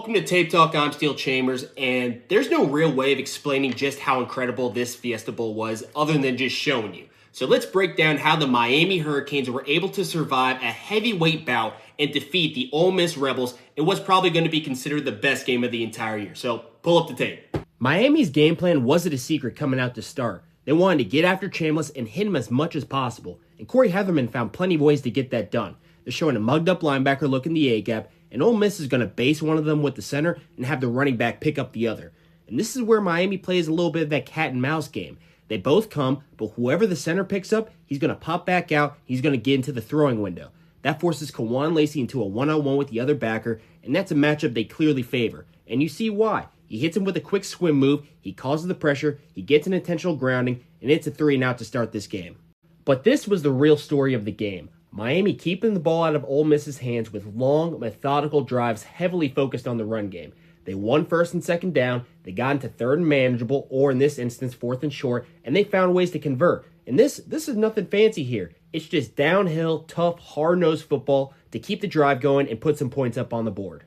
Welcome to Tape Talk. I'm Steel Chambers, and there's no real way of explaining just how incredible this Fiesta Bowl was other than just showing you. So let's break down how the Miami Hurricanes were able to survive a heavyweight bout and defeat the Ole Miss Rebels in what's probably going to be considered the best game of the entire year. So pull up the tape. Miami's game plan wasn't a secret coming out to start. They wanted to get after Chambliss and hit him as much as possible, and Corey Heatherman found plenty of ways to get that done. They're showing a mugged-up linebacker looking the A-gap, and Ole Miss is going to base one of them with the center and have the running back pick up the other. And this is where Miami plays a little bit of that cat-and-mouse game. They both come, but whoever the center picks up, he's going to pop back out, he's going to get into the throwing window. That forces Kawan Lacey into a one-on-one with the other backer, and that's a matchup they clearly favor. And you see why. He hits him with a quick swim move, he causes the pressure, he gets an intentional grounding, and it's a 3-and-out to start this game. But this was the real story of the game. Miami keeping the ball out of Ole Miss's hands with long, methodical drives heavily focused on the run game. They won first and second down, they got into third and manageable, or in this instance, fourth and short, and they found ways to convert. And this is nothing fancy here. It's just downhill, tough, hard-nosed football to keep the drive going and put some points up on the board.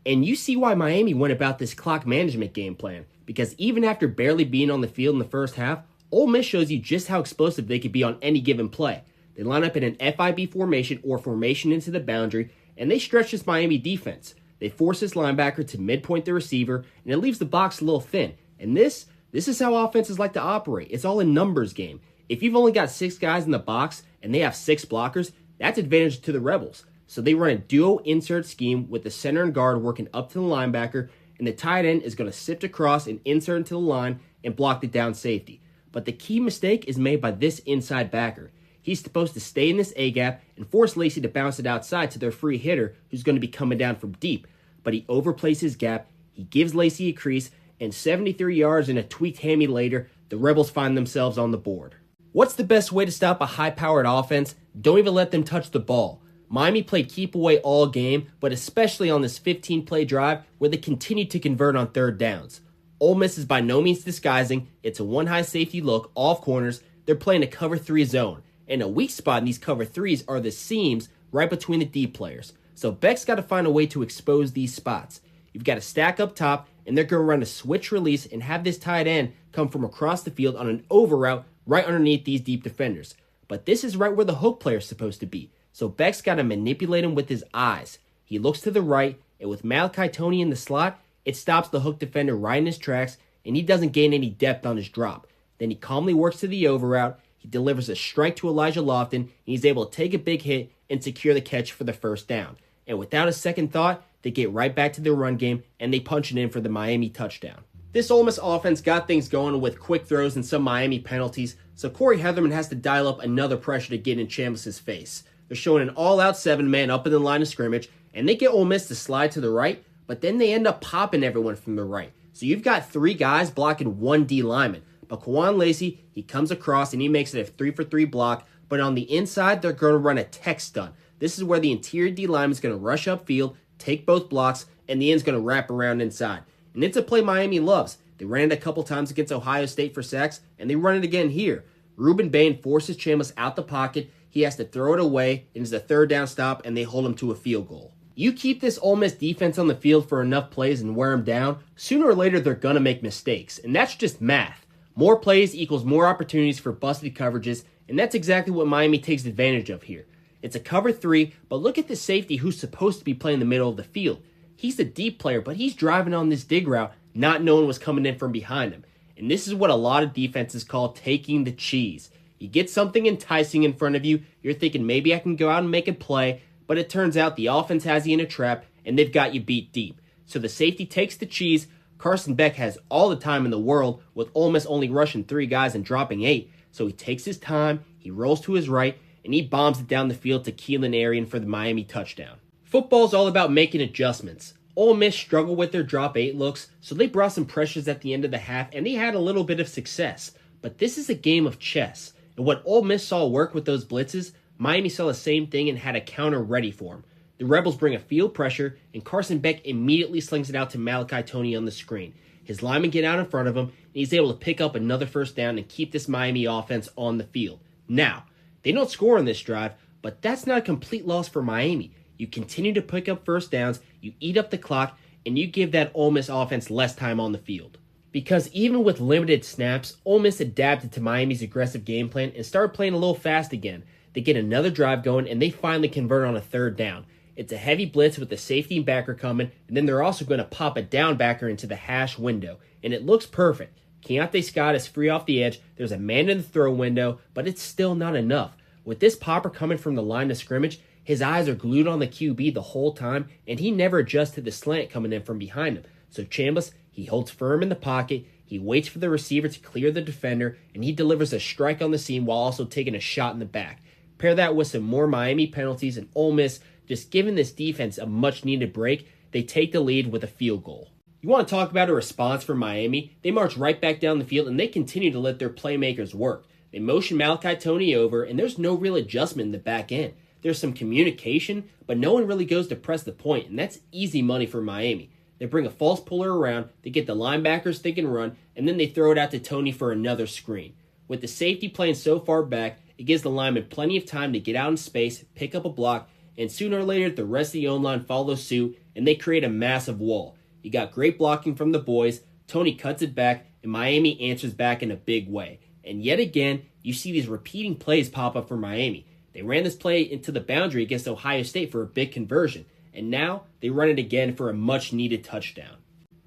And you see why Miami went about this clock management game plan, because even after barely being on the field in the first half, Ole Miss shows you just how explosive they could be on any given play. They line up in an FIB formation or formation into the boundary, and they stretch this Miami defense. They force this linebacker to midpoint the receiver, and it leaves the box a little thin. And this is how offenses like to operate. It's all a numbers game. If you've only got 6 guys in the box and they have 6 blockers, that's advantage to the Rebels. So they run a duo insert scheme with the center and guard working up to the linebacker, and the tight end is going to sift across and insert into the line and block the down safety. But the key mistake is made by this inside backer. He's supposed to stay in this A-gap and force Lacey to bounce it outside to their free hitter who's going to be coming down from deep. But he overplays his gap, he gives Lacey a crease, and 73 yards and a tweaked hammy later, the Rebels find themselves on the board. What's the best way to stop a high-powered offense? Don't even let them touch the ball. Miami played keep away all game, but especially on this 15-play drive where they continued to convert on third downs. Ole Miss is by no means disguising. It's a one-high safety look, off corners. They're playing a cover 3 zone. And a weak spot in these cover 3s are the seams right between the deep players. So Beck's got to find a way to expose these spots. You've got to stack up top, and they're going to run a switch release and have this tight end come from across the field on an over route right underneath these deep defenders. But this is right where the hook player is supposed to be. So Beck's got to manipulate him with his eyes. He looks to the right, and with Malachi Toney in the slot, it stops the hook defender right in his tracks, and he doesn't gain any depth on his drop. Then he calmly works to the over route. He delivers a strike to Elijah Lofton, and he's able to take a big hit and secure the catch for the first down. And without a second thought, they get right back to their run game, and they punch it in for the Miami touchdown. This Ole Miss offense got things going with quick throws and some Miami penalties, so Corey Heatherman has to dial up another pressure to get in Chambliss' face. They're showing an all-out 7-man up in the line of scrimmage, and they get Ole Miss to slide to the right, but then they end up popping everyone from the right. So you've got 3 guys blocking 1 D lineman. But Kawan Lacey, he comes across and he makes it a 3-for-3 block, but on the inside, they're going to run a tech stunt. This is where the interior D lineman is going to rush upfield, take both blocks, and the end's going to wrap around inside. And it's a play Miami loves. They ran it a couple times against Ohio State for sacks, and they run it again here. Ruben Bain forces Chambliss out the pocket. He has to throw it away, and it's a third down stop, and they hold him to a field goal. You keep this Ole Miss defense on the field for enough plays and wear them down, sooner or later they're going to make mistakes, and that's just math. More plays equals more opportunities for busted coverages, and that's exactly what Miami takes advantage of here. It's a cover 3, but look at the safety who's supposed to be playing the middle of the field. He's the deep player, but he's driving on this dig route, not knowing what's coming in from behind him. And this is what a lot of defenses call taking the cheese. You get something enticing in front of you, you're thinking maybe I can go out and make a play, but it turns out the offense has you in a trap, and they've got you beat deep. So the safety takes the cheese. Carson Beck has all the time in the world, with Ole Miss only rushing 3 guys and dropping 8. So he takes his time, he rolls to his right, and he bombs it down the field to Keelan Arian for the Miami touchdown. Football's all about making adjustments. Ole Miss struggled with their drop 8 looks, so they brought some pressures at the end of the half, and they had a little bit of success. But this is a game of chess, and what Ole Miss saw work with those blitzes, Miami saw the same thing and had a counter ready for him. The Rebels bring a field pressure, and Carson Beck immediately slings it out to Malachi Toney on the screen. His linemen get out in front of him, and he's able to pick up another first down and keep this Miami offense on the field. Now, they don't score on this drive, but that's not a complete loss for Miami. You continue to pick up first downs, you eat up the clock, and you give that Ole Miss offense less time on the field. Because even with limited snaps, Ole Miss adapted to Miami's aggressive game plan and started playing a little fast again. They get another drive going, and they finally convert on a third down. It's a heavy blitz with the safety and backer coming, and then they're also going to pop a down backer into the hash window, and it looks perfect. Keontae Scott is free off the edge, there's a man in the throw window, but it's still not enough. With this popper coming from the line of scrimmage, his eyes are glued on the QB the whole time, and he never adjusts to the slant coming in from behind him. So Chambliss, he holds firm in the pocket, he waits for the receiver to clear the defender, and he delivers a strike on the seam while also taking a shot in the back. Pair that with some more Miami penalties, and Ole Miss, just giving this defense a much-needed break, they take the lead with a field goal. You want to talk about a response from Miami? They march right back down the field, and they continue to let their playmakers work. They motion Malachi Toney over, and there's no real adjustment in the back end. There's some communication, but no one really goes to press the point, and that's easy money for Miami. They bring a false puller around, they get the linebackers think and run, and then they throw it out to Toney for another screen. With the safety playing so far back, it gives the lineman plenty of time to get out in space, pick up a block, and sooner or later the rest of the O-line follows suit, and they create a massive wall. You got great blocking from the boys, Toney cuts it back, and Miami answers back in a big way. And yet again, you see these repeating plays pop up for Miami. They ran this play into the boundary against Ohio State for a big conversion, and now they run it again for a much-needed touchdown.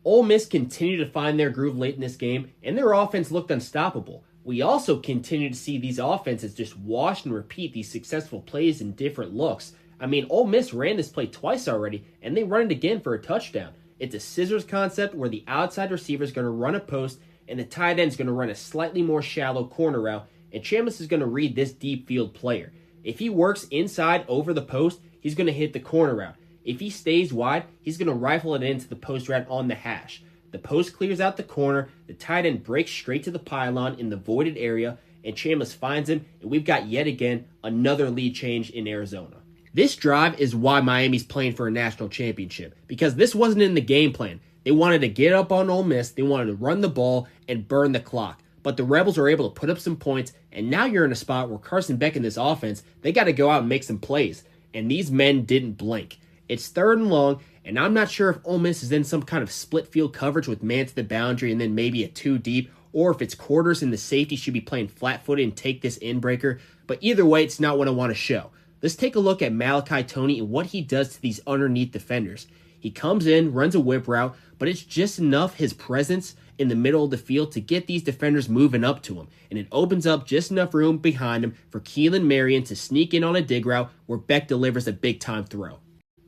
Ole Miss continued to find their groove late in this game, and their offense looked unstoppable. We also continue to see these offenses just wash and repeat these successful plays in different looks. I mean, Ole Miss ran this play twice already, and they run it again for a touchdown. It's a scissors concept where the outside receiver is going to run a post, and the tight end is going to run a slightly more shallow corner route, and Chambliss is going to read this deep field player. If he works inside over the post, he's going to hit the corner route. If he stays wide, he's going to rifle it into the post route on the hash. The post clears out the corner, the tight end breaks straight to the pylon in the voided area, and Chambliss finds him, and we've got yet again another lead change in Arizona. This drive is why Miami's playing for a national championship, because this wasn't in the game plan. They wanted to get up on Ole Miss, they wanted to run the ball and burn the clock. But the Rebels are able to put up some points, and now you're in a spot where Carson Beck and this offense, they got to go out and make some plays. And these men didn't blink. It's 3rd and long, and I'm not sure if Ole Miss is in some kind of split field coverage with man to the boundary and then maybe a 2 deep, or if it's quarters and the safety should be playing flat-footed and take this in-breaker. But either way, it's not what I want to show. Let's take a look at Malachi Toney and what he does to these underneath defenders. He comes in, runs a whip route, but it's just enough his presence in the middle of the field to get these defenders moving up to him, and it opens up just enough room behind him for Keelan Marion to sneak in on a dig route where Beck delivers a big-time throw.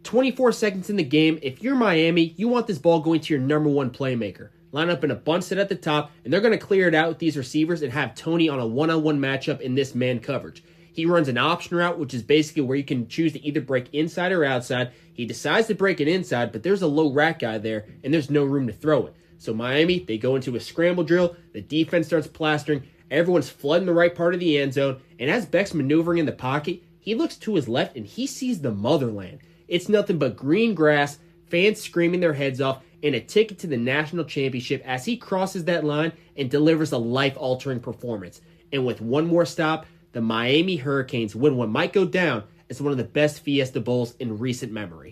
24 seconds in the game, if you're Miami, you want this ball going to your number one playmaker. Line up in a bunch set at the top, and they're going to clear it out with these receivers and have Toney on a one-on-one matchup in this man coverage. He runs an option route, which is basically where you can choose to either break inside or outside. He decides to break it inside, but there's a low rack guy there, and there's no room to throw it. So Miami, they go into a scramble drill, the defense starts plastering, everyone's flooding the right part of the end zone, and as Beck's maneuvering in the pocket, he looks to his left and he sees the motherland. It's nothing but green grass, fans screaming their heads off, and a ticket to the national championship as he crosses that line and delivers a life-altering performance. And with one more stop, the Miami Hurricanes win what might go down as one of the best Fiesta Bowls in recent memory.